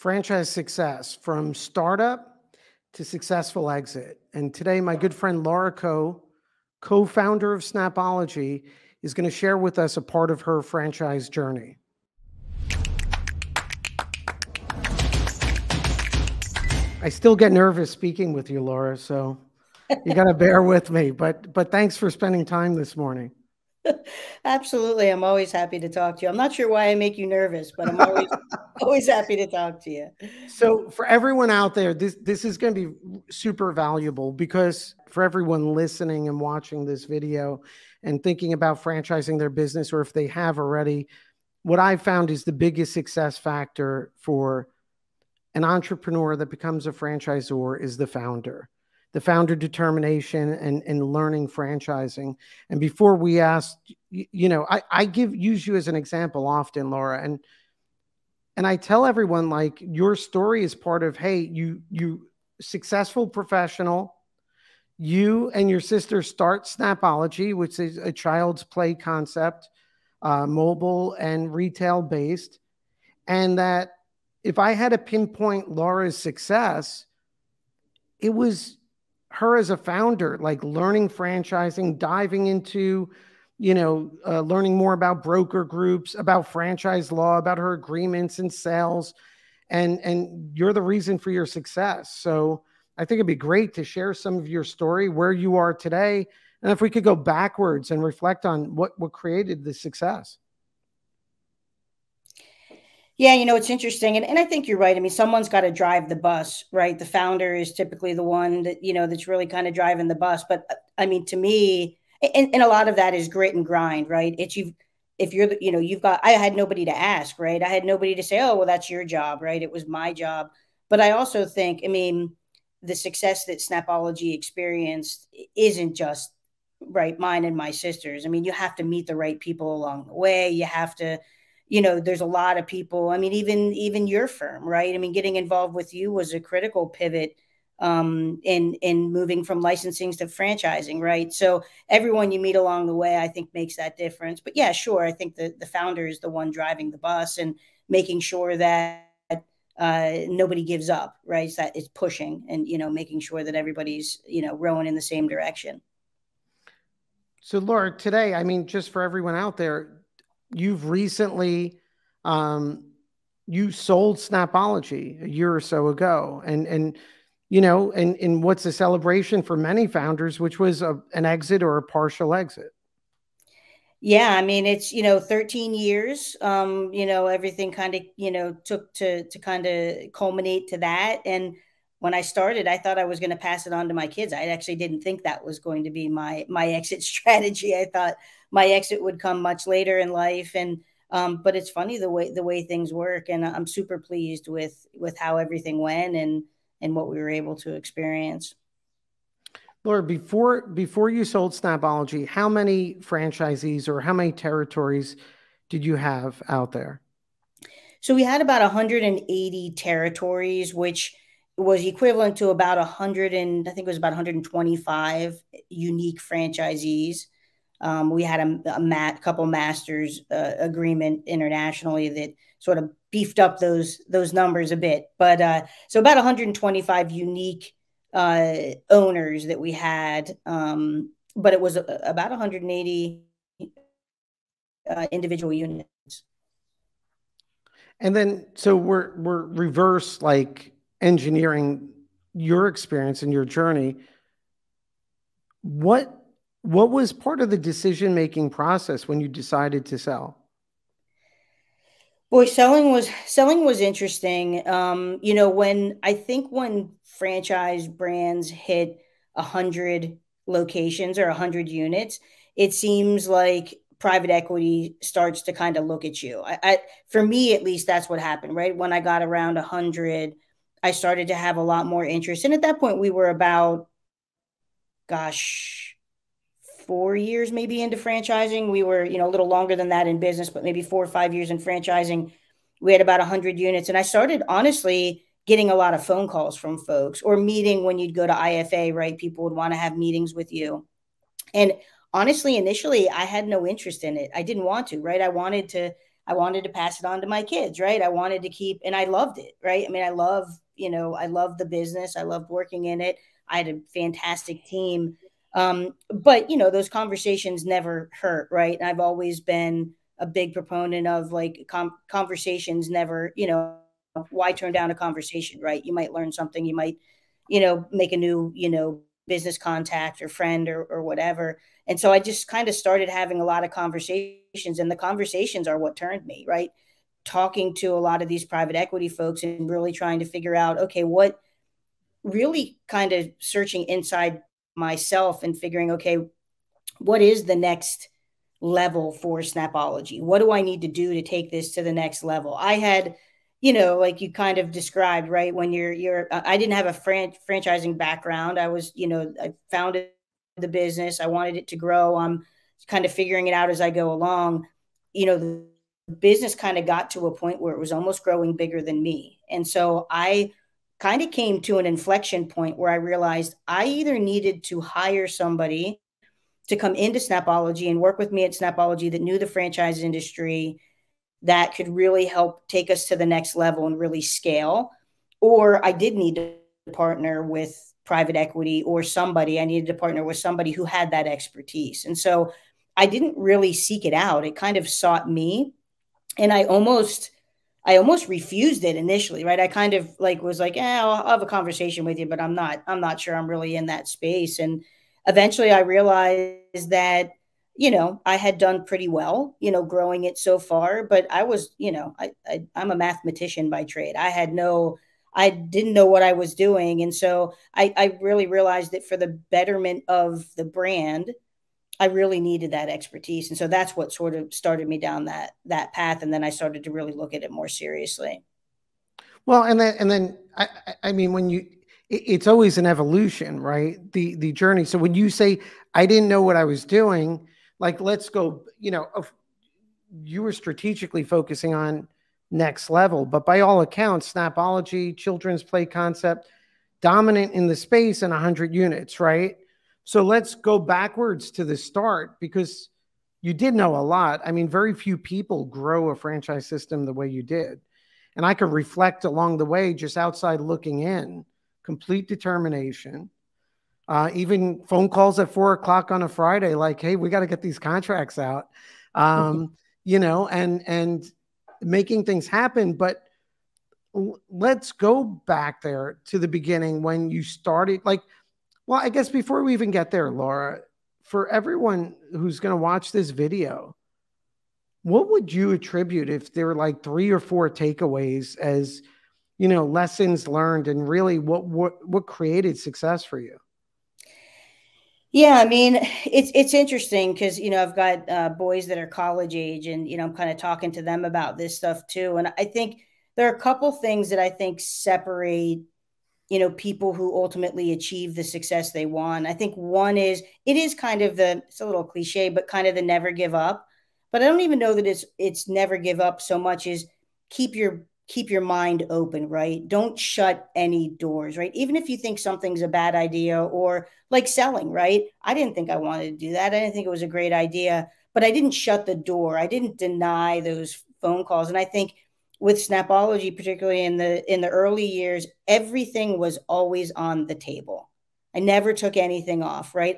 Franchise success from startup to successful exit. And today, my good friend Laura Coe, co-founder of Snapology, is going to share with us a part of her franchise journey. I still get nervous speaking with you, Laura, so you got to bear with me. But thanks for spending time this morning. Absolutely. I'm always happy to talk to you. I'm not sure why I make you nervous, but I'm always happy to talk to you. So for everyone out there, this is going to be super valuable because for everyone listening and watching this video and thinking about franchising their business, or if they have already, what I've found is the biggest success factor for an entrepreneur that becomes a franchisor is the founder determination and learning franchising. And before we ask, I use you as an example often, Laura, and I tell everyone, like, your story is part of, hey, you successful professional, you and your sister start Snapology, which is a child's play concept, mobile and retail based. And that if I had to pinpoint Laura's success, it was her as a founder, like learning franchising, diving into, learning more about broker groups, about franchise law, about her agreements and sales. And you're the reason for your success. So I think it'd be great to share some of your story, where you are today. And if we could go backwards and reflect on what created the success. Yeah, it's interesting. And I think you're right. I mean, someone's got to drive the bus, right? The founder is typically the one that, that's really kind of driving the bus. But I mean, to me, and a lot of that is grit and grind, right? If you're, I had nobody to ask, right? I had nobody to say, oh, well, that's your job, right? It was my job. But I also think, I mean, the success that Snapology experienced isn't just, right, mine and my sister's. I mean, you have to meet the right people along the way. You have to, there's a lot of people. I mean, even your firm, right? I mean, getting involved with you was a critical pivot in moving from licensing to franchising, right? So everyone you meet along the way, I think, makes that difference. But yeah, sure, I think the founder is the one driving the bus and making sure that nobody gives up, right? So that it's pushing and, making sure that everybody's, rowing in the same direction. So Laura, today, I mean, just for everyone out there, you've recently, you sold Snapology a year or so ago, and what's a celebration for many founders, which was an exit or a partial exit. Yeah, I mean, it's 13 years. Everything kind of took to kind of culminate to that. And when I started, I thought I was going to pass it on to my kids. I actually didn't think that was going to be my exit strategy. I thought my exit would come much later in life. And but it's funny the way things work, and I'm super pleased with how everything went and what we were able to experience. Laura, before you sold Snapology, how many franchisees or how many territories did you have out there? So we had about 180 territories, which was equivalent to about 100 and I think it was about 125 unique franchisees. We had a couple masters agreement internationally that sort of beefed up those numbers a bit. But so about 125 unique owners that we had, but it was about 180 individual units. And then, so we're reverse, like, engineering your experience and your journey. What was part of the decision-making process when you decided to sell? Boy, selling was interesting. When franchise brands hit 100 locations or 100 units, it seems like private equity starts to kind of look at you. For me, at least, that's what happened, right? When I got around 100, I started to have a lot more interest. And at that point, we were about, gosh, 4 years maybe into franchising. We were, a little longer than that in business, but maybe 4 or 5 years in franchising. We had about 100 units. And I started, honestly, getting a lot of phone calls from folks, or meeting when you'd go to IFA, right? People would want to have meetings with you. And honestly, initially, I had no interest in it. I didn't want to, right? I wanted to pass it on to my kids, right? I wanted to keep, and I loved it, right? I mean, I love the business. I loved working in it. I had a fantastic team. But those conversations never hurt, right? And I've always been a big proponent of like conversations never, why turn down a conversation, right? You might learn something, you might, make a new, business contact or friend or whatever. And so I just kind of started having a lot of conversations, and the conversations are what turned me, right? Talking to a lot of these private equity folks and really trying to figure out, okay, what really kind of searching inside myself and figuring, okay, what is the next level for Snapology? What do I need to do to take this to the next level? I had, like you kind of described, right? When I didn't have a franchising background. I was, I founded the business. I wanted it to grow. I'm kind of figuring it out as I go along. The business kind of got to a point where it was almost growing bigger than me. And so I kind of came to an inflection point where I realized I either needed to hire somebody to come into Snapology and work with me at Snapology that knew the franchise industry, that could really help take us to the next level and really scale. Or I did need to partner with private equity or somebody. I needed to partner with somebody who had that expertise. And so I didn't really seek it out. It kind of sought me. And I almost refused it initially, right? I kind of like was like, I'll have a conversation with you, but I'm not sure I'm really in that space. And eventually I realized that, I had done pretty well, growing it so far, but I was, I'm a mathematician by trade. I didn't know what I was doing. And so I really realized that for the betterment of the brand, I really needed that expertise. And so that's what sort of started me down that path. And then I started to really look at it more seriously. Well, and then I mean, it's always an evolution, right? The journey. So when you say I didn't know what I was doing, like let's go, you were strategically focusing on next level, but by all accounts, Snapology, children's play concept, dominant in the space and 100 units, right? So let's go backwards to the start, because you did know a lot. I mean, very few people grow a franchise system the way you did. And I could reflect along the way, just outside looking in, complete determination. Even phone calls at 4 o'clock on a Friday, like, hey, we got to get these contracts out, and making things happen. But let's go back there to the beginning when you started. Like, well, I guess before we even get there, Laura, for everyone who's going to watch this video, what would you attribute if there were like 3 or 4 takeaways as, lessons learned, and really what created success for you? Yeah, I mean, it's interesting because I've got boys that are college age, and I'm kind of talking to them about this stuff too. And I think there are a couple things that I think separate people who ultimately achieve the success they want. I think one is, it is kind of it's a little cliche, but kind of the never give up. But I don't even know that it's never give up so much as keep your mind open, right? Don't shut any doors, right? Even if you think something's a bad idea, or like selling, right? I didn't think I wanted to do that. I didn't think it was a great idea, but I didn't shut the door. I didn't deny those phone calls. And I think with Snapology, particularly in the early years, everything was always on the table. I never took anything off, right?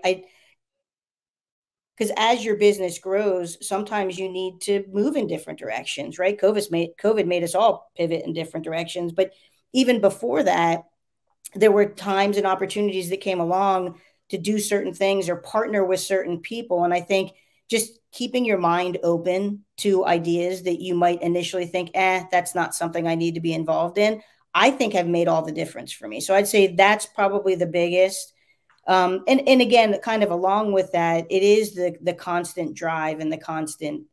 Because as your business grows, sometimes you need to move in different directions, right? COVID made us all pivot in different directions. But even before that, there were times and opportunities that came along to do certain things or partner with certain people. And I think just keeping your mind open to ideas that you might initially think, that's not something I need to be involved in, I think have made all the difference for me. So I'd say that's probably the biggest. And again, kind of along with that, it is the constant drive and the constant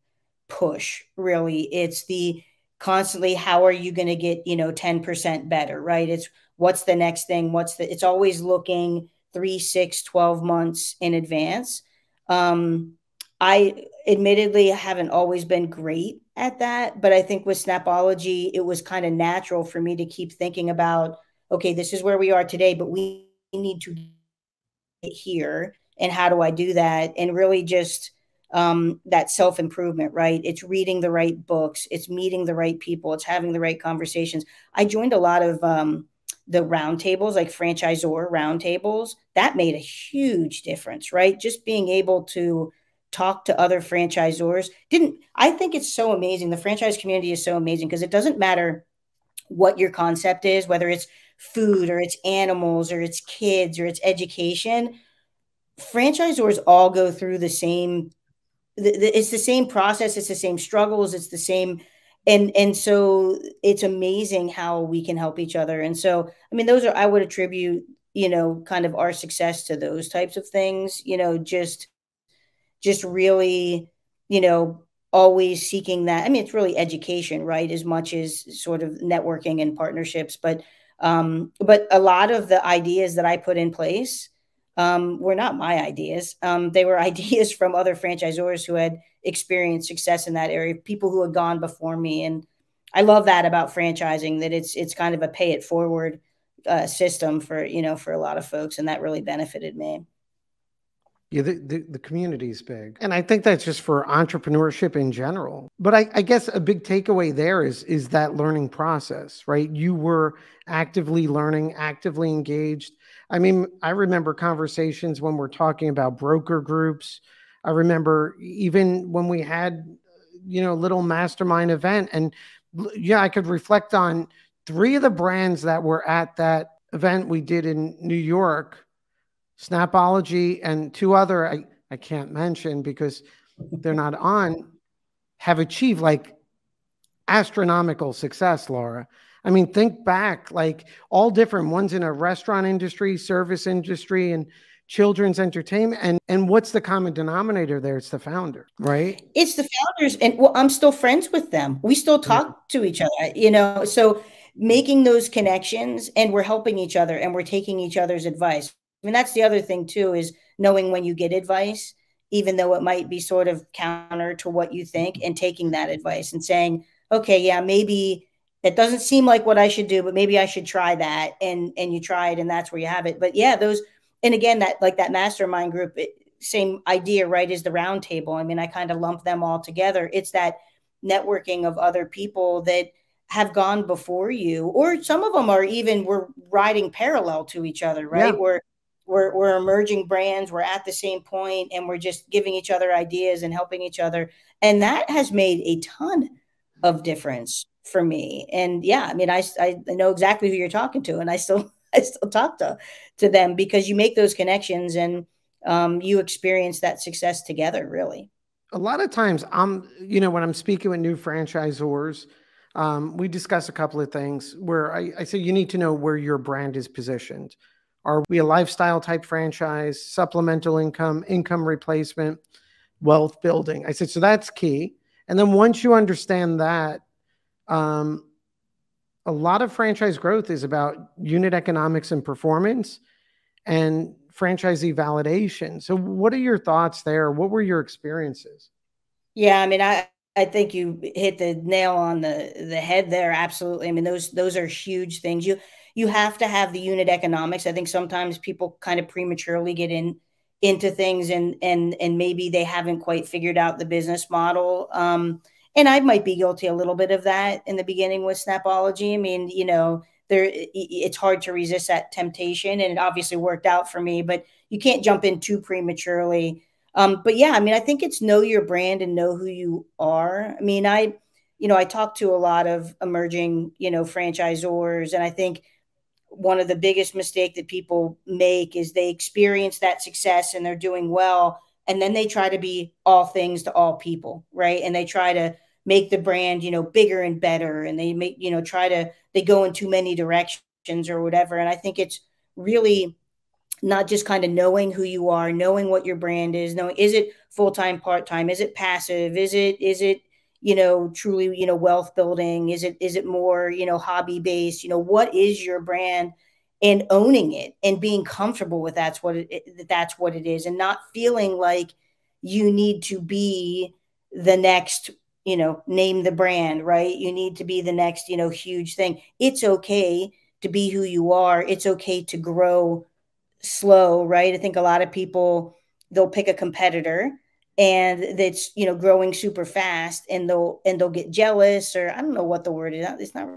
push. Really, it's the constantly, how are you going to get 10% better, right? It's what's the next thing, it's always looking 3, 6, 12 months in advance. I admittedly haven't always been great at that, but I think with Snapology, it was kind of natural for me to keep thinking about, okay, this is where we are today, but we need to get here. And how do I do that? And really just that self-improvement, right? It's reading the right books, it's meeting the right people, it's having the right conversations. I joined a lot of the roundtables, like franchisor roundtables. That made a huge difference, right? Just being able to talk to other franchisors didn't, I think it's so amazing. The franchise community is so amazing because it doesn't matter what your concept is, whether it's food or it's animals or it's kids or it's education. Franchisors all go through the same, it's the same process, it's the same struggles, it's the same, and so it's amazing how we can help each other. And so I mean, those are, I would attribute, kind of our success to those types of things, just really, you know, always seeking that. I mean, it's really education, right? As much as sort of networking and partnerships. But a lot of the ideas that I put in place were not my ideas. They were ideas from other franchisors who had experienced success in that area, people who had gone before me. And I love that about franchising, that it's kind of a pay it forward system for, for a lot of folks. And that really benefited me. Yeah, the community is big. And I think that's just for entrepreneurship in general. But I guess a big takeaway there is that learning process, right? You were actively learning, actively engaged. I mean, I remember conversations when we're talking about broker groups. I remember even when we had, little mastermind event. And yeah, I could reflect on three of the brands that were at that event we did in New York, Snapology, and two other I can't mention because they're not on, have achieved like astronomical success, Laura. I mean, think back, like all different ones in a restaurant industry, service industry, and children's entertainment. And what's the common denominator there? It's the founder, right? It's the founders, and well, I'm still friends with them. We still Yeah. talk to each other. So making those connections, and we're helping each other, and we're taking each other's advice. I mean, that's the other thing too, is knowing when you get advice, even though it might be sort of counter to what you think, and taking that advice and saying, okay, yeah, maybe that doesn't seem like what I should do, but maybe I should try that. And you try it, and that's where you have it. But yeah, those, and again, that, like that mastermind group, same idea, right? Is the round table. I mean, I kind of lump them all together. It's that networking of other people that have gone before you, or some of them are even, we're riding parallel to each other, Yeah. right? We're emerging brands, we're at the same point, and we're just giving each other ideas and helping each other. And that has made a ton of difference for me. And yeah, I mean, I know exactly who you're talking to, and I still I still talk to them, because you make those connections, and you experience that success together, really. A lot of times when I'm speaking with new franchisors, we discuss a couple of things where I say you need to know where your brand is positioned. Are we a lifestyle type franchise, supplemental income replacement, wealth building? I said, so that's key. And then once you understand that, a lot of franchise growth is about unit economics and performance and franchisee validation. So what are your thoughts there? What were your experiences? Yeah, I mean, I think you hit the nail on the head there. Absolutely. I mean, those are huge things. You have to have the unit economics. I think sometimes people kind of prematurely get into things, and maybe they haven't quite figured out the business model. And I might be guilty a little bit of that in the beginning with Snapology. I mean, it's hard to resist that temptation, and it obviously worked out for me, but you can't jump in too prematurely. But yeah, I mean, I think it's know your brand and know who you are. I mean, I talk to a lot of emerging, franchisors, and I think one of the biggest mistake that people make is they experience that success and they're doing well, and then they try to be all things to all people, right? And they try to make the brand, bigger and better, and they make, they go in too many directions or whatever. And I think it's really not just kind of knowing who you are, knowing what your brand is, knowing, is it full-time, part-time, is it passive, is it truly, wealth building, is it more, hobby based, what is your brand, and owning it and being comfortable with that's what it is, and not feeling like you need to be the next, name the brand, right? You need to be the next, huge thing. It's okay to be who you are. It's okay to grow slow, right? I think a lot of people, they'll pick a competitor and that's, growing super fast, and they'll get jealous, or I don't know what the word is. It's not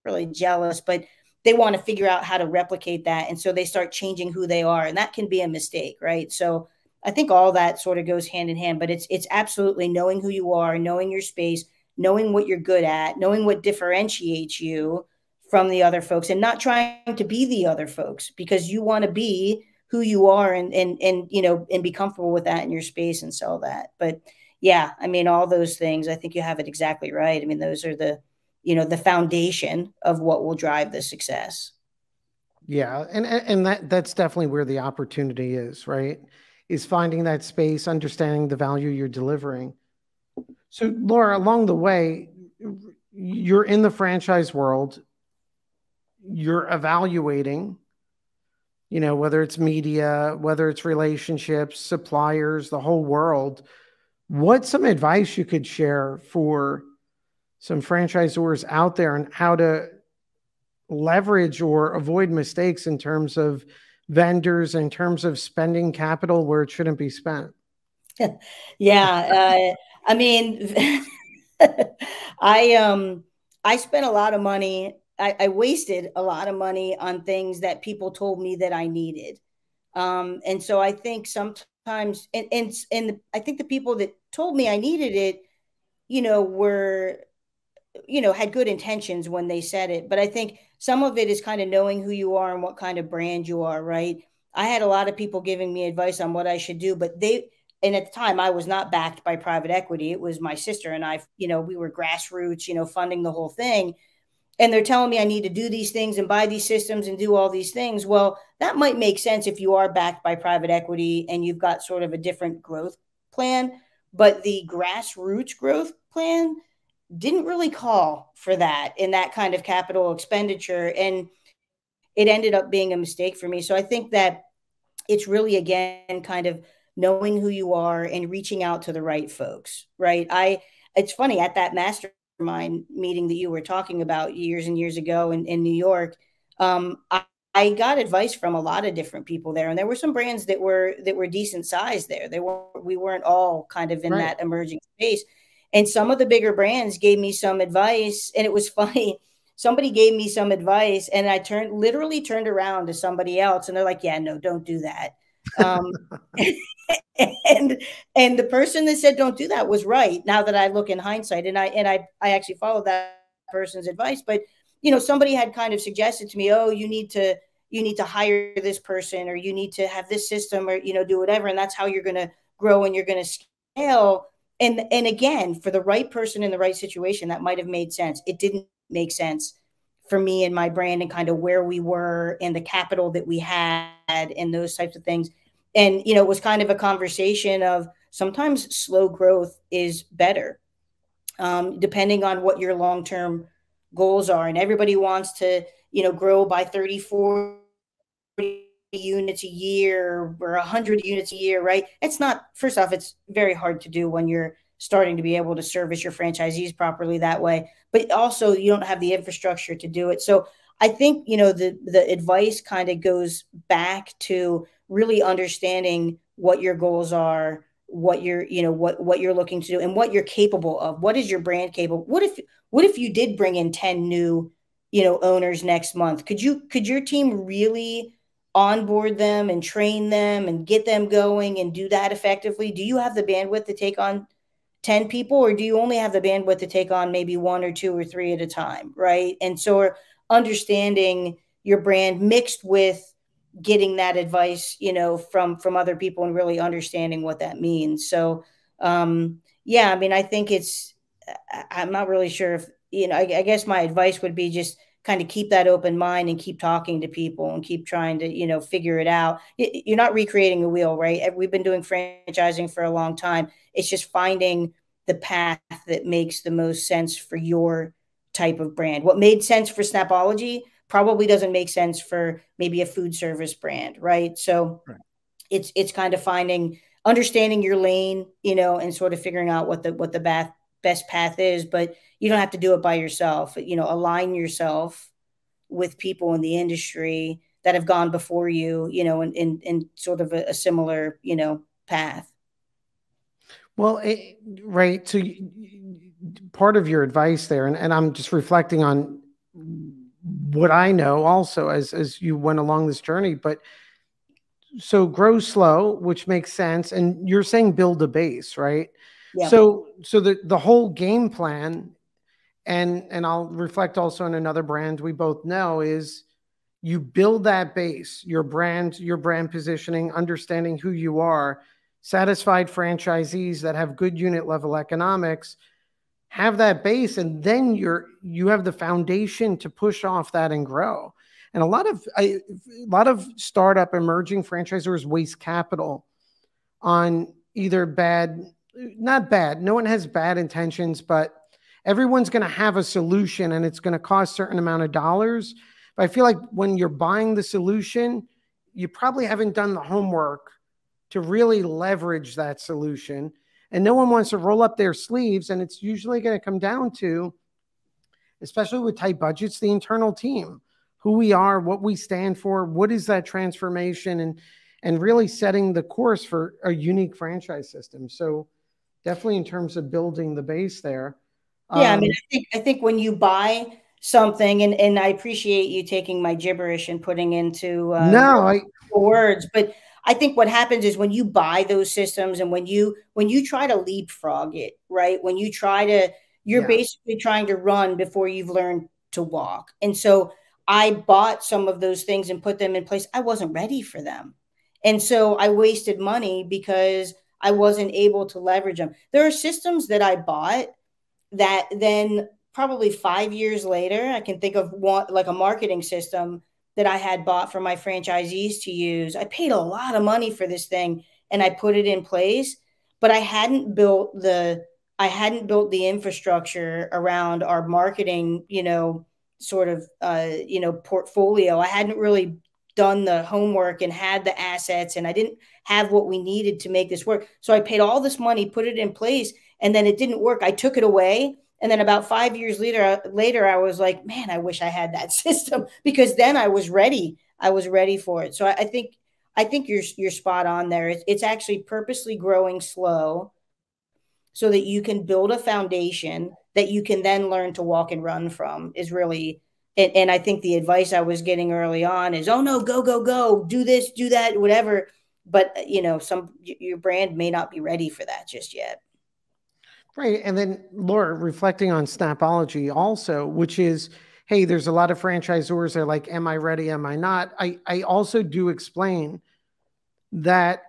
really jealous, but they want to figure out how to replicate that, and so they start changing who they are, and that can be a mistake, right? So I think all that sort of goes hand in hand, but it's absolutely knowing who you are, knowing your space, knowing what you're good at, knowing what differentiates you from the other folks, and not trying to be the other folks, because you want to be who you are, and be comfortable with that in your space and sell that. But yeah, I mean, all those things, I think you have it exactly right. I mean, those are the foundation of what will drive the success. Yeah, and that's definitely where the opportunity is, right? Is finding that space, understanding the value you're delivering. So, Laura, along the way, you're in the franchise world, you're evaluating, whether it's media, whether it's relationships, suppliers, the whole world. What's some advice you could share for some franchisors out there on how to leverage or avoid mistakes in terms of vendors, in terms of spending capital where it shouldn't be spent? Yeah, I mean, I I spent a lot of money. I wasted a lot of money on things that people told me that I needed. And so I think sometimes, and I think the people that told me I needed it, were, had good intentions when they said it. But I think some of it is kind of knowing who you are and what kind of brand you are, right? I had a lot of people giving me advice on what I should do, and at the time I was not backed by private equity. It was my sister and I, we were grassroots, funding the whole thing. And they're telling me I need to do these things and buy these systems and do all these things. Well, that might make sense if you are backed by private equity and you've got sort of a different growth plan. But the grassroots growth plan didn't really call for that in that kind of capital expenditure. And it ended up being a mistake for me. So I think that it's really, again, kind of knowing who you are and reaching out to the right folks, right? It's funny, at that mastermind meeting that you were talking about years and years ago in New York, I got advice from a lot of different people there, and there were some brands that were decent size there. We weren't all kind of in Right. that emerging space, and some of the bigger brands gave me some advice, and it was funny. Somebody gave me some advice, and I literally turned around to somebody else, and they're like, "Yeah, no, don't do that." Um, and and the person that said don't do that was right. Now that I look in hindsight, and I actually followed that person's advice, but somebody had kind of suggested to me, oh, you need to hire this person, or you need to have this system, or do whatever, and that's how you're going to grow and you're going to scale. And again, for the right person in the right situation, that might have made sense. It didn't make sense for me and my brand, and kind of where we were and the capital that we had and those types of things. And it was kind of a conversation of sometimes slow growth is better, depending on what your long-term goals are. And everybody wants to grow by 30, 40 units a year or 100 units a year, right? It's not, first off, it's very hard to do when you're starting to be able to service your franchisees properly that way, but also you don't have the infrastructure to do it. So I think the advice kind of goes back to really understanding what your goals are, what you're looking to do, and what you're capable of. What is your brand capable? What if you did bring in 10 new owners next month? Could your team really onboard them and train them and get them going and do that effectively? Do you have the bandwidth to take on 10 people, or do you only have the bandwidth to take on maybe one or two or three at a time, right? And so understanding your brand mixed with getting that advice from other people, and really understanding what that means. So yeah, I mean, I think I'm not really sure if I guess my advice would be just kind of keep that open mind and keep talking to people and keep trying to figure it out. You're not recreating the wheel, right? We've been doing franchising for a long time. It's just finding the path that makes the most sense for your type of brand. What made sense for Snapology probably doesn't make sense for maybe a food service brand, right? So Right. it's kind of understanding your lane, and sort of figuring out what the best path is. But you don't have to do it by yourself. Align yourself with people in the industry that have gone before you, in sort of a similar, path. Well, right. So part of your advice there, and I'm just reflecting on what I know also as you went along this journey, but so grow slow, which makes sense. And you're saying build a base, right? Yep. So the whole game plan, and I'll reflect also on another brand we both know, is you build that base, your brand positioning, understanding who you are, satisfied franchisees that have good unit level economics, have that base, and then you have the foundation to push off that and grow. And a lot of startup emerging franchisors waste capital on either not bad, no one has bad intentions, but everyone's going to have a solution and it's going to cost a certain amount of dollars. But I feel like when you're buying the solution, you probably haven't done the homework to really leverage that solution. And no one wants to roll up their sleeves. And it's usually going to come down to, especially with tight budgets, the internal team, who we are, what we stand for, what is that transformation, and really setting the course for a unique franchise system. So definitely in terms of building the base there. Yeah, I mean, I think when you buy something, and I appreciate you taking my gibberish and putting into No, I words, but I think what happens is when you buy those systems and when you try to leapfrog it, right? When you try to, you're yeah. basically trying to run before you've learned to walk. And so I bought some of those things and put them in place. I wasn't ready for them. And so I wasted money because I wasn't able to leverage them. There are systems that I bought that then probably 5 years later, I can think of one like a marketing system that I had bought for my franchisees to use. I paid a lot of money for this thing and I put it in place, but I hadn't built the infrastructure around our marketing, sort of portfolio. I hadn't really done the homework and had the assets, and I didn't have what we needed to make this work. So I paid all this money, put it in place, and then it didn't work. I took it away. And then about 5 years later, I was like, man, I wish I had that system, because then I was ready. I was ready for it. So I think you're spot on there. It's actually purposely growing slow so that you can build a foundation that you can then learn to walk and run from is really, and I think the advice I was getting early on is, oh no, go, go, go, do this, do that, whatever. But your brand may not be ready for that just yet. Right. And then Laura, reflecting on Snapology also, which is, hey, there's a lot of franchisors that are like, am I ready? Am I not? I also do explain that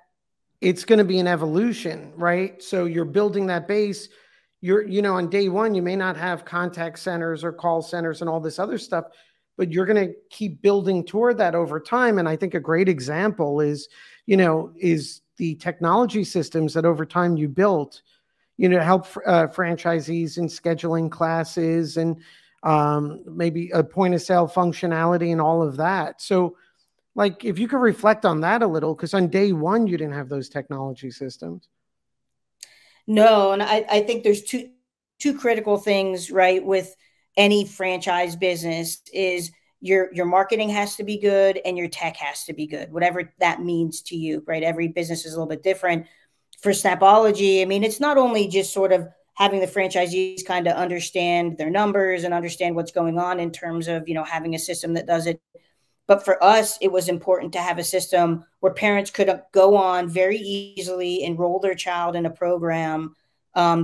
it's going to be an evolution, right? So you're building that base. On day one, you may not have contact centers or call centers and all this other stuff, but you're going to keep building toward that over time. And I think a great example is the technology systems that over time you built, help franchisees in scheduling classes and maybe a point of sale functionality and all of that. So, like, if you could reflect on that a little, because on day one, you didn't have those technology systems. No, and I think there's two critical things, right, with any franchise business is your marketing has to be good and your tech has to be good, whatever that means to you, right? Every business is a little bit different. For Snapology, I mean, it's not only just sort of having the franchisees kind of understand their numbers and understand what's going on in terms of, having a system that does it. But for us, it was important to have a system where parents could go on very easily, enroll their child in a program,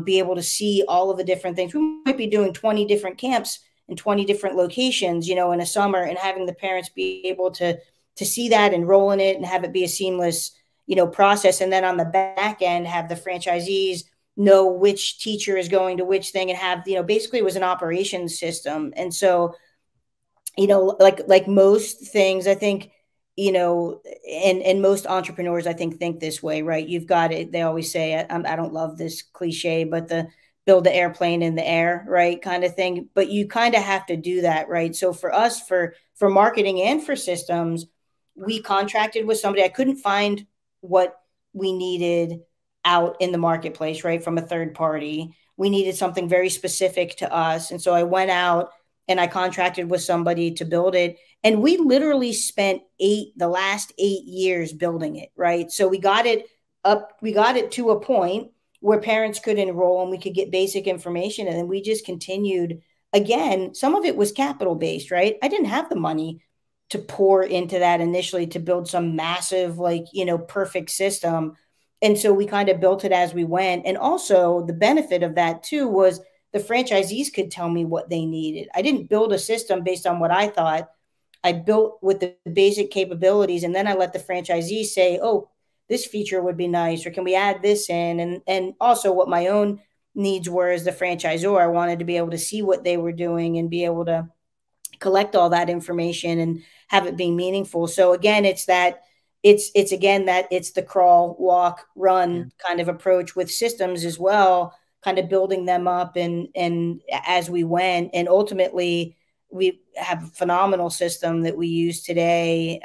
be able to see all of the different things. We might be doing 20 different camps in 20 different locations, in a summer, and having the parents be able to see that, enroll in it, and have it be a seamless, process. And then on the back end, have the franchisees know which teacher is going to which thing, and have, basically it was an operations system. And so, like most things, I think, and most entrepreneurs, I think this way, right? You've got it. They always say, I don't love this cliche, but the build the airplane in the air, right? Kind of thing. But you kind of have to do that, right? So for us, for marketing and for systems, we contracted with somebody. I couldn't find what we needed out in the marketplace, right? From a third party. We needed something very specific to us. And so I went out and I contracted with somebody to build it. And we literally spent the last 8 years building it, right? So we got it up, we got it to a point where parents could enroll and we could get basic information. And then we just continued. Again, some of it was capital based, right? I didn't have the money to pour into that initially to build some massive, like, perfect system. And so we kind of built it as we went. And also the benefit of that too was the franchisees could tell me what they needed. I didn't build a system based on what I thought. I built with the basic capabilities, and then I let the franchisees say, oh, this feature would be nice, or can we add this in? And also what my own needs were as the franchisor. I wanted to be able to see what they were doing and be able to collect all that information and have it be meaningful. So again, it's the crawl, walk, run kind of approach with systems as well, kind of building them up and as we went. And ultimately we have a phenomenal system that we use today.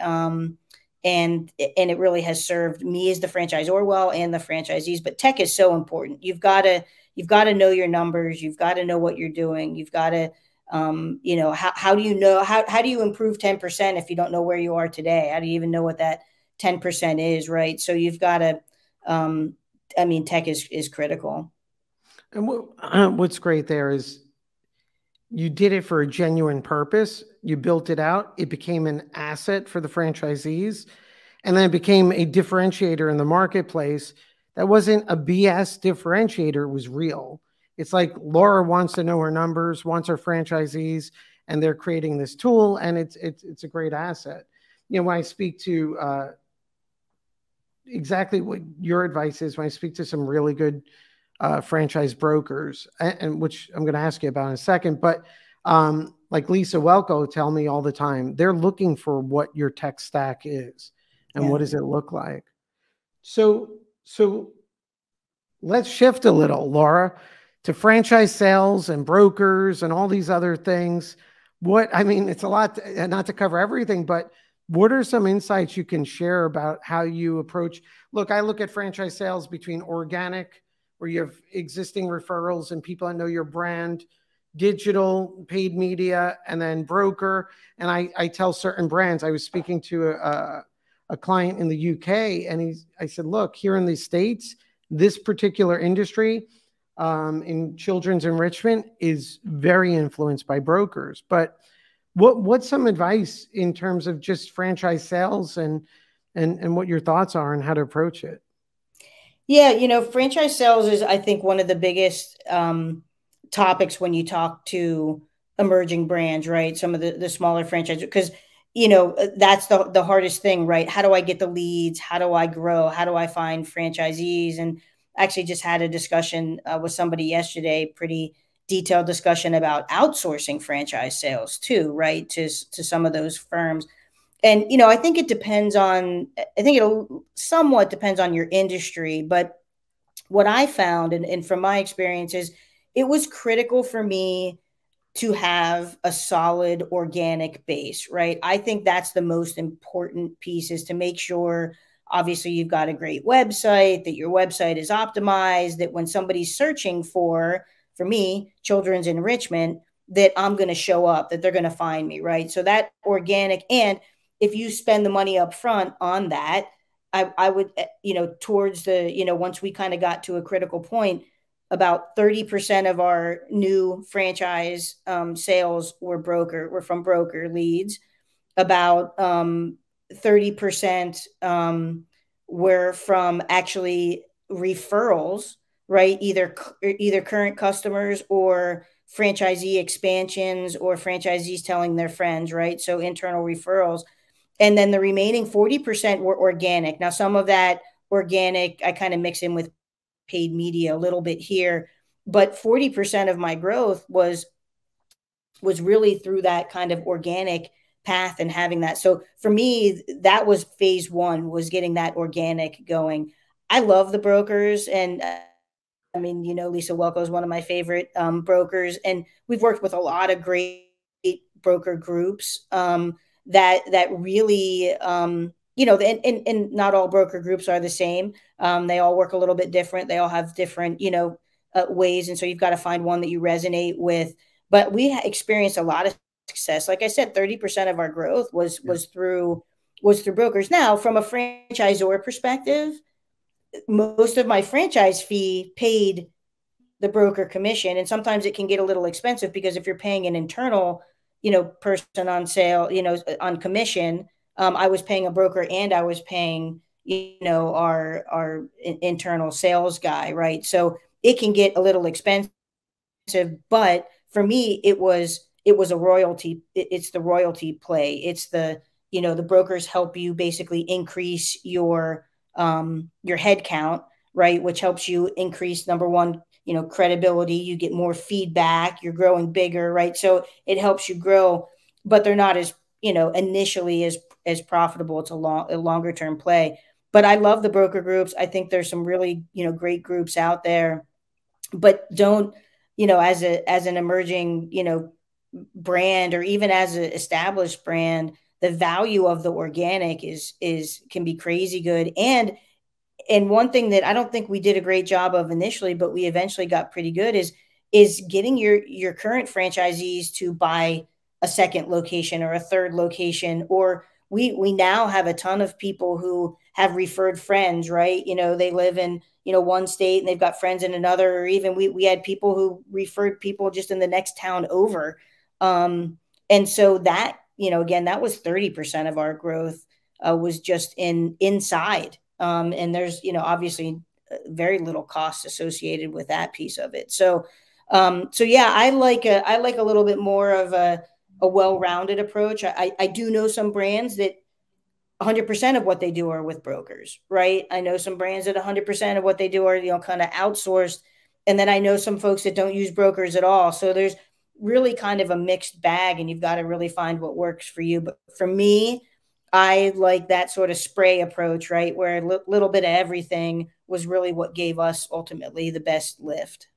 And it really has served me as the franchisor well, and the franchisees. But tech is so important. You've got to know your numbers. You've got to know what you're doing. You've got to, how do you know, how do you improve 10% if you don't know where you are today? How do you even know what that 10% is, right? So you've got to, tech is critical. And what's great there is you did it for a genuine purpose. You built it out. It became an asset for the franchisees. And then it became a differentiator in the marketplace that wasn't a BS differentiator. It was real. It's like Laura wants to know her numbers, wants her franchisees, and they're creating this tool, and it's a great asset. When I speak to exactly what your advice is, when I speak to some really good franchise brokers, and which I'm going to ask you about in a second, but like Lisa Welko tell me all the time, they're looking for what your tech stack is and what does it look like. So let's shift a little, Laura, to franchise sales and brokers and all these other things. It's a lot, not to cover everything, but what are some insights you can share about how you approach? Look, I look at franchise sales between organic, where you have existing referrals and people that know your brand, digital, paid media, and then broker. And I tell certain brands, I was speaking to a client in the UK, and I said, look, here in the States, this particular industry in children's enrichment is very influenced by brokers. But what's some advice in terms of just franchise sales and what your thoughts are on how to approach it? Yeah, franchise sales is, I think, one of the biggest topics when you talk to emerging brands, right? Some of the smaller franchises, because that's the hardest thing, right? How do I get the leads? How do I grow? How do I find franchisees? And actually just had a discussion with somebody yesterday, pretty detailed discussion about outsourcing franchise sales too, right? To some of those firms. And, I think it'll somewhat depends on your industry, but what I found, and from my experiences, it was critical for me to have a solid organic base, right? I think that's the most important piece, is to make sure, obviously, you've got a great website, that your website is optimized, that when somebody's searching for me, children's enrichment, that I'm going to show up, that they're going to find me, right? So that organic, and if you spend the money up front on that, I would, towards the, once we kind of got to a critical point, about 30% of our new franchise sales were from broker leads. About 30% were from actually referrals, right? Either current customers or franchisee expansions or franchisees telling their friends, right? So internal referrals. And then the remaining 40% were organic. Now, some of that organic, I kind of mix in with paid media a little bit here, but 40% of my growth was really through that kind of organic path and having that. So for me, that was phase one, was getting that organic going. I love the brokers, and Lisa Welko is one of my favorite brokers, and we've worked with a lot of great broker groups that really, and not all broker groups are the same. They all work a little bit different. They all have different, ways. And so you've got to find one that you resonate with. But we experienced a lot of success. Like I said, 30% of our growth was through brokers. Now, from a franchisor perspective, most of my franchise fee paid the broker commission. And sometimes it can get a little expensive because if you're paying an internal, person on sale, on commission, I was paying a broker and I was paying, our internal sales guy, right? So it can get a little expensive, but for me, it was a royalty. It's the royalty play. It's the brokers help you basically increase your head count, right? Which helps you increase, number one, credibility. You get more feedback. You're growing bigger, right? So it helps you grow, but they're not as, initially as profitable. It's a longer term play. But I love the broker groups. I think there's some really, great groups out there. But don't, as an emerging, brand, or even as an established brand, the value of the organic is can be crazy good. And one thing that I don't think we did a great job of initially, but we eventually got pretty good, is getting your current franchisees to buy a second location or a third location. Or we now have a ton of people who have referred friends, right? They live in, one state and they've got friends in another. Or even we had people who referred people just in the next town over. And so that, again, that was 30% of our growth, was just inside. And there's, obviously very little cost associated with that piece of it. So yeah, I like a little bit more of a well-rounded approach. I do know some brands that 100% of what they do are with brokers, right? I know some brands that 100% of what they do are, kind of outsourced. And then I know some folks that don't use brokers at all. So there's really kind of a mixed bag, and you've got to really find what works for you. But for me, I like that sort of spray approach, right? Where a little bit of everything was really what gave us ultimately the best lift.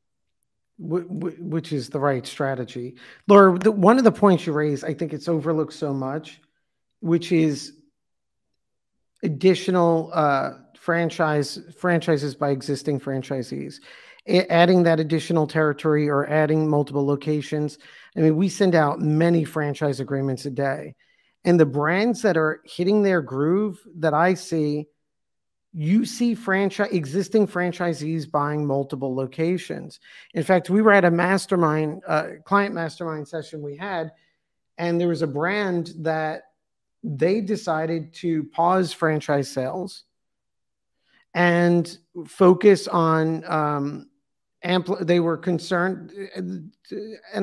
Which is the right strategy. Laura, one of the points you raised, I think it's overlooked so much, which is additional franchises by existing franchisees, adding that additional territory or adding multiple locations. I mean, we send out many franchise agreements a day, and the brands that are hitting their groove that I see, you see existing franchisees buying multiple locations. In fact, we were at a mastermind, client mastermind session we had, and there was a brand that they decided to pause franchise sales and focus on they were concerned an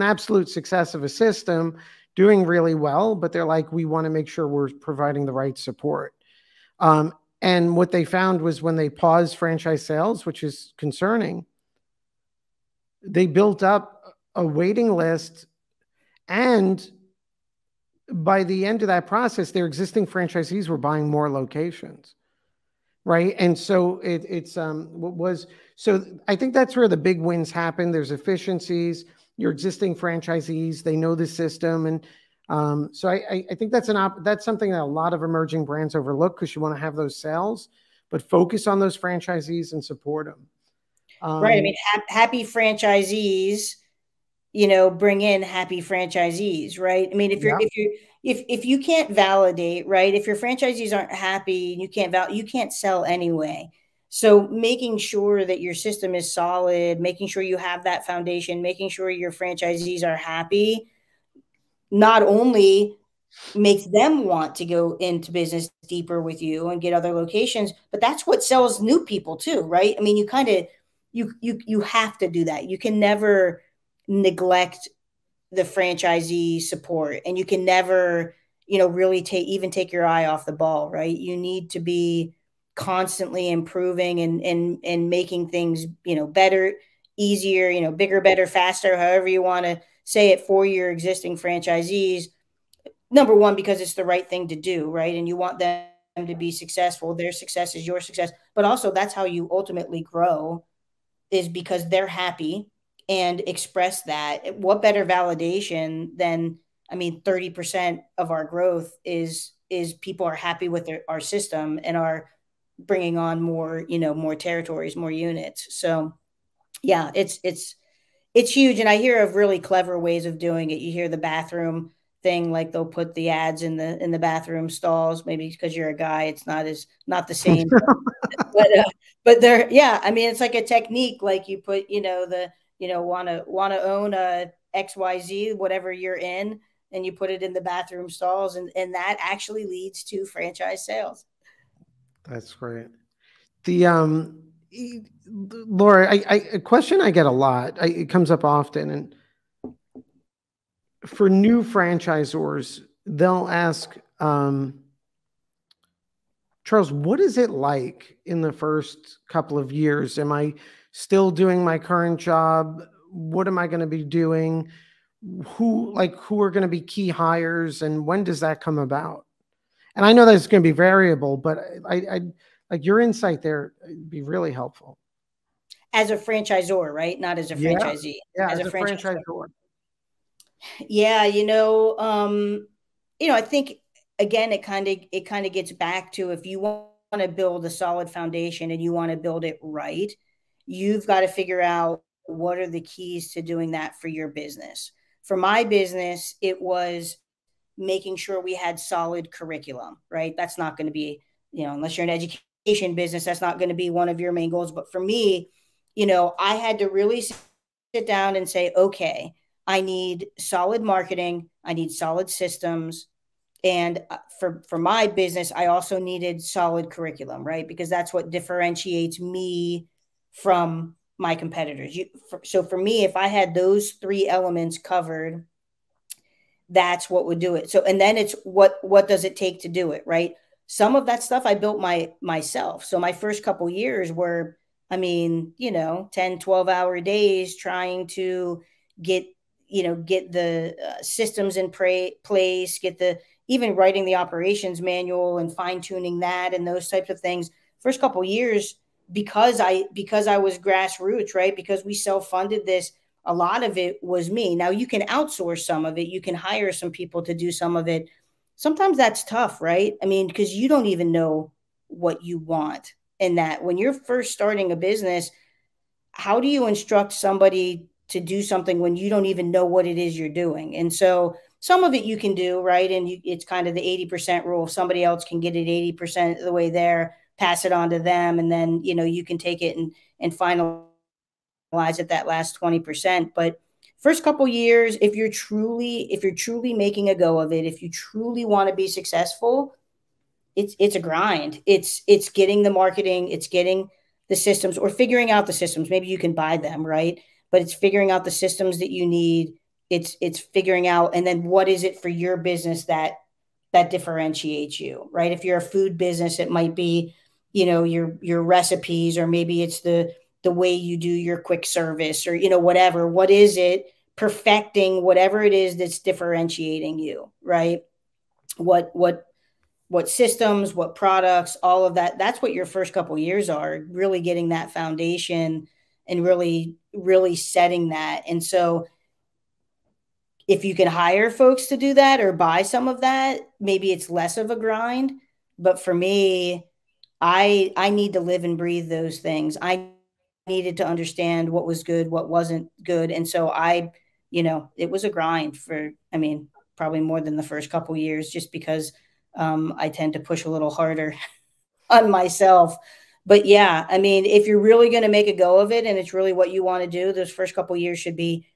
absolute success of a system doing really well, but they're like, we want to make sure we're providing the right support. And what they found was when they paused franchise sales, which is concerning, they built up a waiting list, and by the end of that process, their existing franchisees were buying more locations, right? And so so I think that's where the big wins happen. There's efficiencies. Your existing franchisees, they know the system, and so I think that's that's something that a lot of emerging brands overlook, because you want to have those sales, but focus on those franchisees and support them. Right. I mean, happy franchisees, bring in happy franchisees, right? I mean, Yeah. if you can't validate, right? If your franchisees aren't happy and you can't sell anyway. So making sure that your system is solid, making sure you have that foundation, making sure your franchisees are happy, not only makes them want to go into business deeper with you and get other locations, but that's what sells new people too, right? I mean, you kind of you have to do that. You can never neglect the franchisee support, and you can never, really take your eye off the ball, right? You need to be constantly improving and making things, better, easier, bigger, better, faster, however you want to say it, for your existing franchisees. Number one, because it's the right thing to do, right? And you want them to be successful. Their success is your success. But also, that's how you ultimately grow, is because they're happy and express that. What better validation than, I mean, 30% of our growth is people are happy with our system and are bringing on more, more territories, more units. So yeah, it's huge. And I hear of really clever ways of doing it. You hear the bathroom thing, like they'll put the ads in the bathroom stalls. Maybe because you're a guy, it's not the same. But they're, yeah, I mean, it's like a technique. Like you put, want to own a XYZ, whatever you're in, and you put it in the bathroom stalls, and that actually leads to franchise sales. That's great. The Laura, a question I get a lot. It comes up often, and for new franchisors, they'll ask, Charles, what is it like in the first couple of years? Am I still doing my current job? What am I going to be doing? Who are going to be key hires, and when does that come about? And I know that it's going to be variable, but I like your insight there would be really helpful. As a franchisor, right? Not as a Yeah, franchisee. yeah, As as a a franchisor. franchisor. Yeah, I think again it kind of gets back to, if you want to build a solid foundation and you want to build it right, you've got to figure out what are the keys to doing that for your business. For my business, it was making sure we had solid curriculum, right? That's not going to be, unless you're an education business, that's not going to be one of your main goals. But for me, I had to really sit down and say, okay, I need solid marketing, I need solid systems, and for my business, I also needed solid curriculum, right? Because that's what differentiates me from my competitors. So for me, if I had those three elements covered, that's what would do it. So, and then it's what does it take to do it, right? Some of that stuff I built myself. So my first couple years were, I mean, 10, 12-hour days trying to get, get the systems in place, get the, even writing the operations manual and fine tuning that and those types of things. First couple years, because I was grassroots, right? Because we self-funded this, a lot of it was me. Now you can outsource some of it. You can hire some people to do some of it. Sometimes that's tough, right? I mean, because you don't even know what you want. And that when you're first starting a business, how do you instruct somebody to do something when you don't even know what it is you're doing? And so some of it you can do, right? And it's kind of the 80% rule. If somebody else can get it 80% of the way there, pass it on to them. And then, you can take it and finalize at that last 20%. But first couple years, if you're truly making a go of it, if you truly want to be successful, it's a grind. It's getting the marketing, it's getting the systems, or figuring out the systems. Maybe you can buy them, right? But it's figuring out the systems that you need. It's figuring out, and then what is it for your business that differentiates you, right? If you're a food business, it might be, your recipes, or maybe it's the way you do your quick service, or whatever. What is it, perfecting whatever it is that's differentiating you, right? What systems, what products, all of that. That's what your first couple of years are, really getting that foundation and really setting that. And so if you can hire folks to do that or buy some of that, maybe it's less of a grind. But for me, I need to live and breathe those things. I needed to understand what was good, what wasn't good. And so it was a grind for, I mean, probably more than the first couple of years, just because I tend to push a little harder on myself. But yeah, I mean, if you're really going to make a go of it and it's really what you want to do, those first couple of years should be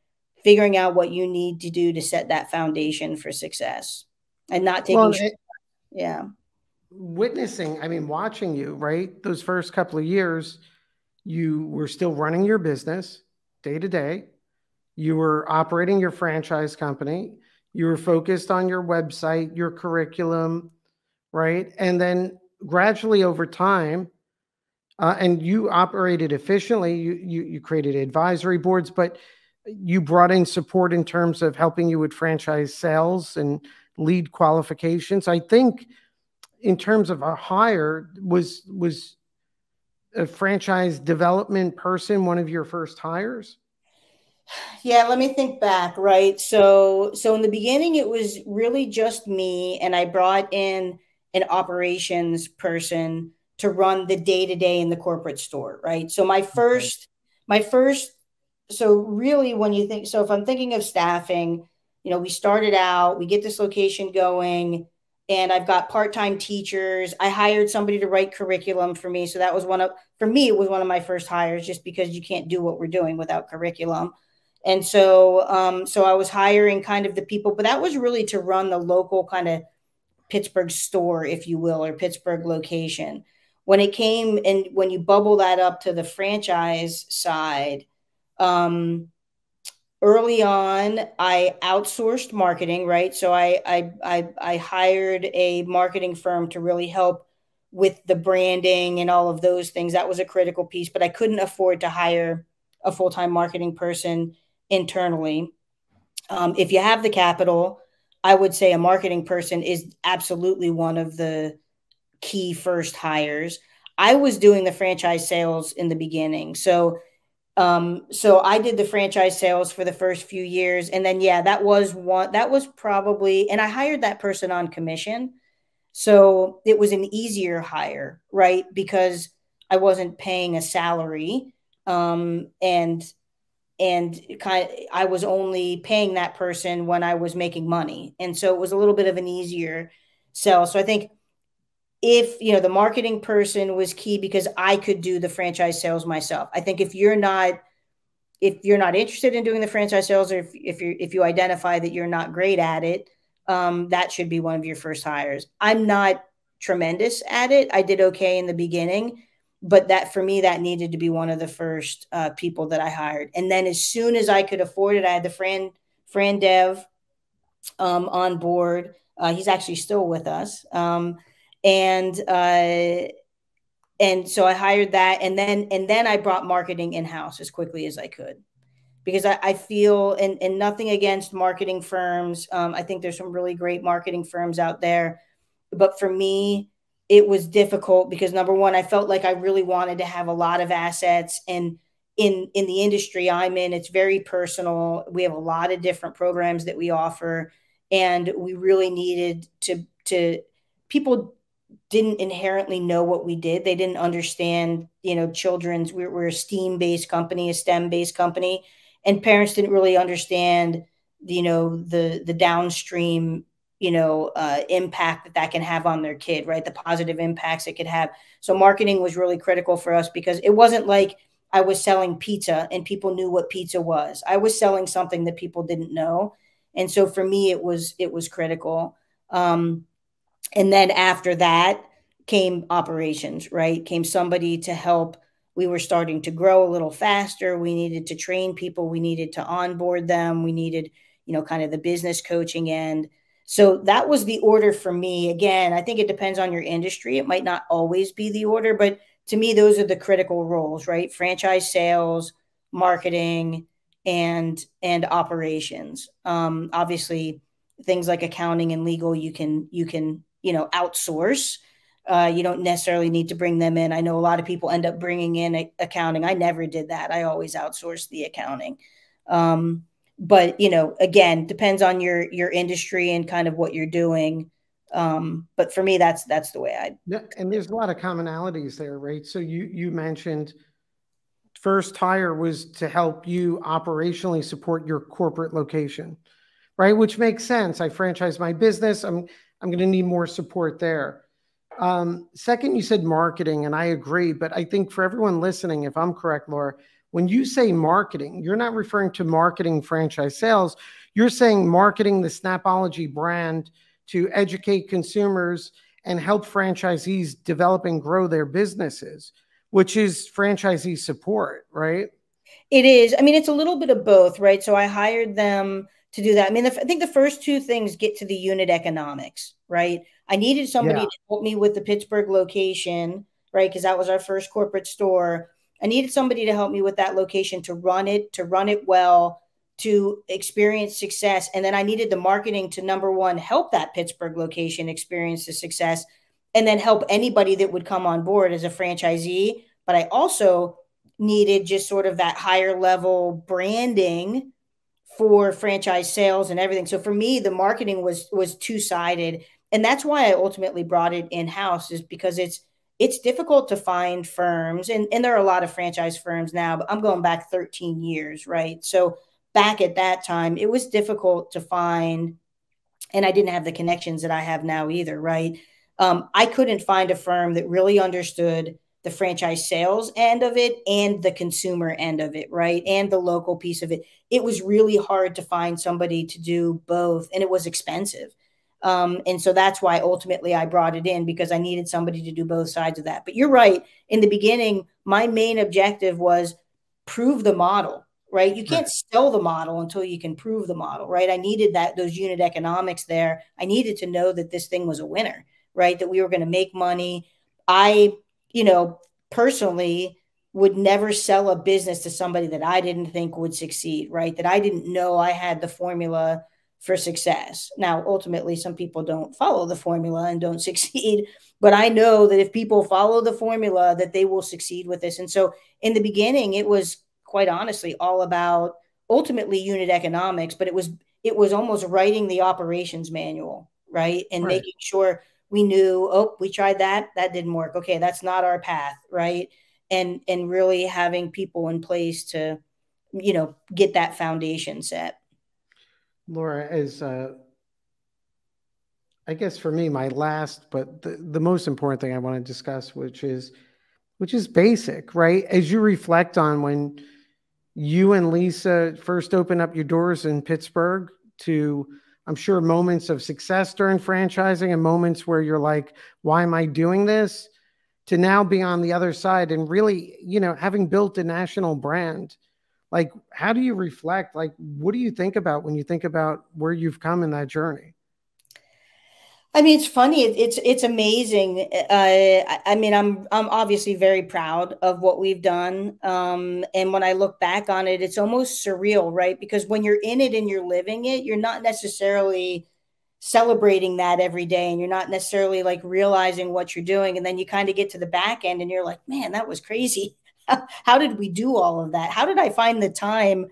figuring out what you need to do to set that foundation for success, and not taking, Well, yeah. witnessing, I mean, watching you, right? Those first couple of years, you were still running your business day to day. You were operating your franchise company. You were focused on your website, your curriculum, right? And then gradually over time, and you operated efficiently. You created advisory boards, but you brought in support in terms of helping you with franchise sales and lead qualifications. I think in terms of a hire, was a franchise development person one of your first hires? Yeah, let me think back, right? So in the beginning it was really just me, and I brought in an operations person to run the day-to-day in the corporate store, right? So my first so really when you think, so if I'm thinking of staffing, we started out, we get this location going, and I've got part-time teachers. I hired somebody to write curriculum for me. So that was for me, it was one of my first hires, just because you can't do what we're doing without curriculum. And so I was hiring kind of the people, but that was really to run the local kind of Pittsburgh store, if you will, or Pittsburgh location. When it came and when you bubble that up to the franchise side, early on, I outsourced marketing, right? So I hired a marketing firm to really help with the branding and all of those things. That was a critical piece, but I couldn't afford to hire a full-time marketing person internally. If you have the capital, I would say a marketing person is absolutely one of the key first hires. I was doing the franchise sales in the beginning. So I did the franchise sales for the first few years. And then, yeah, that was probably, and I hired that person on commission. So it was an easier hire, right? Because I wasn't paying a salary. And I was only paying that person when I was making money. And so it was a little bit of an easier sell. So I think if the marketing person was key, because I could do the franchise sales myself. I think if you're not interested in doing the franchise sales, or if you identify that you're not great at it, that should be one of your first hires. I'm not tremendous at it. I did okay in the beginning, but that for me, that needed to be one of the first people that I hired. And then as soon as I could afford it, I had the Fran Dev on board. He's actually still with us. And so I hired that, and then I brought marketing in-house as quickly as I could, because I feel, and nothing against marketing firms. I think there's some really great marketing firms out there, but for me, it was difficult because, number one, I felt like I really wanted to have a lot of assets, and in the industry I'm in, it's very personal. We have a lot of different programs that we offer, and we really needed to people didn't inherently know what we did. They didn't understand, children's, we're a STEAM-based company, a STEM-based company, and parents didn't really understand, the downstream, impact that can have on their kid, right? The positive impacts it could have. So marketing was really critical for us, because it wasn't like I was selling pizza and people knew what pizza was. I was selling something that people didn't know. And so for me, it was critical. And then after that came operations, right? Came somebody to help. We were starting to grow a little faster. We needed to train people. We needed to onboard them. We needed, kind of the business coaching end. So that was the order for me. Again, I think it depends on your industry. It might not always be the order, but to me, those are the critical roles, right? Franchise sales, marketing, and operations. Obviously, things like accounting and legal, you can outsource. You don't necessarily need to bring them in. I know a lot of people end up bringing in accounting. I never did that. I always outsourced the accounting. But again, depends on your industry and kind of what you're doing. But for me, that's the way I. Yeah, and there's a lot of commonalities there, right? So you mentioned first hire was to help you operationally support your corporate location, right? Which makes sense. I franchise my business. I'm going to need more support there. Second, you said marketing, and I agree. But I think for everyone listening, if I'm correct, Laura, when you say marketing, you're not referring to marketing franchise sales. You're saying marketing the Snapology brand to educate consumers and help franchisees develop and grow their businesses, which is franchisee support, right? It is. I mean, it's a little bit of both, right? So I hired them to do that. I mean, I think the first two things get to the unit economics, right? I needed somebody to help me with the Pittsburgh location, right? Because that was our first corporate store. I needed somebody to help me with that location, to run it well, to experience success. And then I needed the marketing to, number one, help that Pittsburgh location experience the success, and then help anybody that would come on board as a franchisee. But I also needed just sort of that higher level branding for franchise sales and everything. So for me, the marketing was two-sided. And that's why I ultimately brought it in-house, is because it's difficult to find firms. And there are a lot of franchise firms now, but I'm going back 13 years, right? So back at that time, it was difficult to find, and I didn't have the connections that I have now either, right? I couldn't find a firm that really understood the franchise sales end of it and the consumer end of it, right? And the local piece of it. It was really hard to find somebody to do both, and it was expensive. And so that's why ultimately I brought it in, because I needed somebody to do both sides of that. But you're right. In the beginning, my main objective was prove the model, right? You can't sell the model until you can prove the model, right? I needed those unit economics there. I needed to know that this thing was a winner, right? That we were going to make money. I, personally would never sell a business to somebody that I didn't think would succeed, right? That I didn't know I had the formula for success. Now, ultimately, some people don't follow the formula and don't succeed, but I know that if people follow the formula, that they will succeed with this. And so in the beginning, it was quite honestly all about ultimately unit economics, but it was almost writing the operations manual, right? And making sure we knew, oh, we tried that didn't work. Okay, that's not our path, right? And really having people in place to, get that foundation set. Laura, as I guess for me, my last, but the most important thing I want to discuss, which is basic, right? As you reflect on when you and Lisa first opened up your doors in Pittsburgh, to, I'm sure, moments of success during franchising and moments where you're like, why am I doing this? To now be on the other side and really, having built a national brand. Like, how do you reflect? Like, what do you think about when you think about where you've come in that journey? I mean, it's funny. It's amazing. I mean, I'm obviously very proud of what we've done. And when I look back on it, it's almost surreal, right? Because when you're in it and you're living it, you're not necessarily celebrating that every day, and you're not necessarily like realizing what you're doing. And then you kind of get to the back end, and you're like, man, that was crazy. How did we do all of that? How did I find the time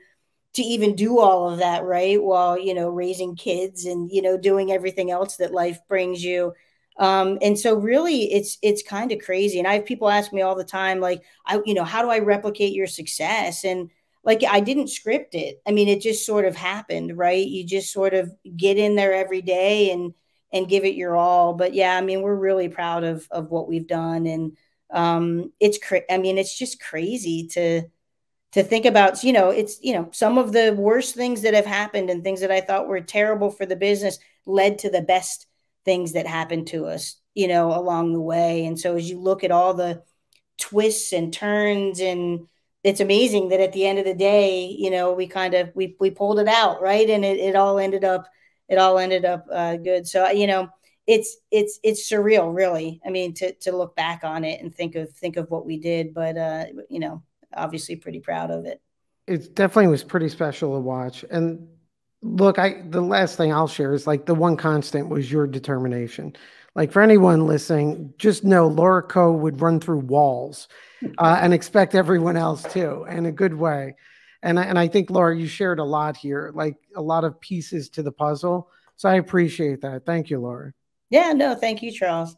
to even do all of that, right? While, raising kids and, doing everything else that life brings you. And so really it's kind of crazy. And I have people ask me all the time, like, how do I replicate your success? And like, I didn't script it. I mean, it just sort of happened, right? You just sort of get in there every day and give it your all. But yeah, I mean, we're really proud of what we've done. And I mean, it's just crazy to think about, it's, some of the worst things that have happened and things that I thought were terrible for the business led to the best things that happened to us, along the way. And so as you look at all the twists and turns, and it's amazing that at the end of the day, we pulled it out, right? And it all ended up, good. So, it's surreal, really. I mean, to look back on it and think of what we did, but, obviously pretty proud of it. It definitely was pretty special to watch. And look, the last thing I'll share is, like, the one constant was your determination. Like, for anyone listening, just know Laura Coe would run through walls and expect everyone else to, in a good way. And I think, Laura, you shared a lot here, like a lot of pieces to the puzzle. So I appreciate that. Thank you, Laura. Yeah, no, thank you, Charles.